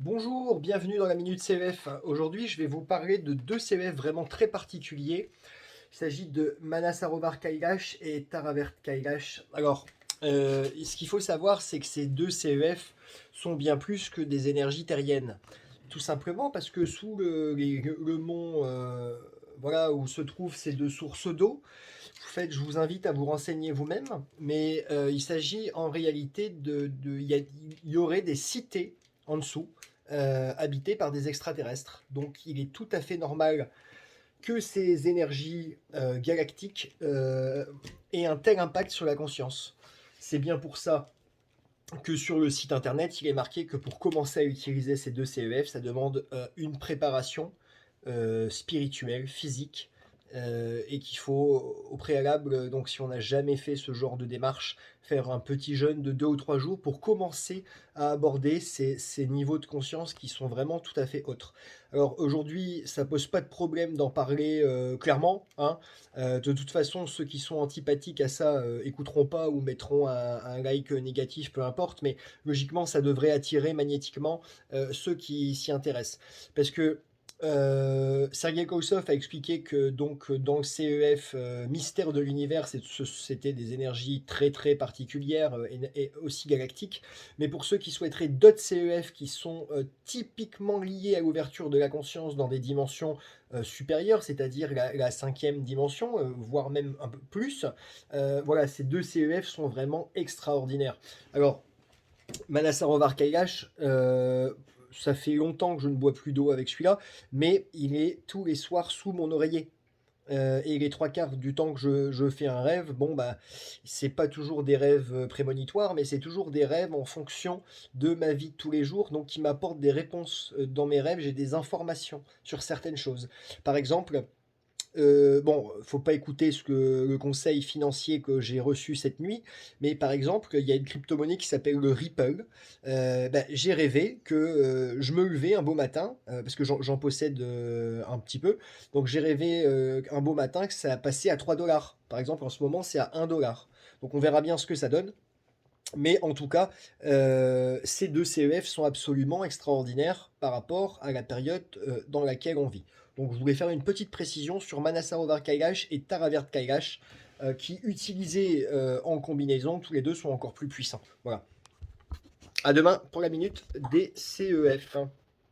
Bonjour, bienvenue dans la Minute CEF. Aujourd'hui, je vais vous parler de deux CEF vraiment très particuliers. Il s'agit de Manasarovar Kailash et Taravert Kailash. Alors, ce qu'il faut savoir, c'est que ces deux CEF sont bien plus que des énergies terriennes. Tout simplement parce que sous le mont voilà, où se trouvent ces deux sources d'eau, je vous invite à vous renseigner vous-même, mais il s'agit en réalité il y aurait des cités en dessous, habitées par des extraterrestres. Donc il est tout à fait normal que ces énergies galactiques aient un tel impact sur la conscience. C'est bien pour ça que sur le site internet, il est marqué que pour commencer à utiliser ces deux CEF, ça demande une préparation spirituelle, physique, et qu'il faut au préalable, donc si on n'a jamais fait ce genre de démarche, faire un petit jeûne de 2 ou 3 jours pour commencer à aborder ces niveaux de conscience qui sont vraiment tout à fait autres. Alors aujourd'hui, ça pose pas de problème d'en parler clairement, hein. De toute façon, ceux qui sont antipathiques à ça écouteront pas ou mettront un like négatif, peu importe, mais logiquement, ça devrait attirer magnétiquement ceux qui s'y intéressent. Parce que Sergei Kousov a expliqué que donc dans le CEF mystère de l'univers, c'était des énergies très très particulières et aussi galactiques. Mais pour ceux qui souhaiteraient d'autres CEF qui sont typiquement liés à l'ouverture de la conscience dans des dimensions supérieures, c'est-à-dire la cinquième dimension, voire même un peu plus, voilà, ces deux CEF sont vraiment extraordinaires. Alors, Manasarovar Kailash, ça fait longtemps que je ne bois plus d'eau avec celui-là, mais il est tous les soirs sous mon oreiller. Et les 3 quarts du temps que je fais un rêve, bon bah c'est pas toujours des rêves prémonitoires, mais c'est toujours des rêves en fonction de ma vie de tous les jours, donc qui m'apportent des réponses dans mes rêves, j'ai des informations sur certaines choses. Par exemple, bon, faut pas écouter le conseil financier que j'ai reçu cette nuit, mais par exemple, il y a une crypto-monnaie qui s'appelle le Ripple. Bah, j'ai rêvé que je me levais un beau matin, parce que j'en possède un petit peu. Donc j'ai rêvé un beau matin que ça passait à 3 dollars. Par exemple, en ce moment, c'est à 1 dollar. Donc on verra bien ce que ça donne. Mais en tout cas, ces deux CEF sont absolument extraordinaires par rapport à la période dans laquelle on vit. Donc je voulais faire une petite précision sur Manasarovar Kailash et Taravert Kailash, qui utilisés en combinaison, tous les deux sont encore plus puissants. Voilà. À demain pour la minute des CEF.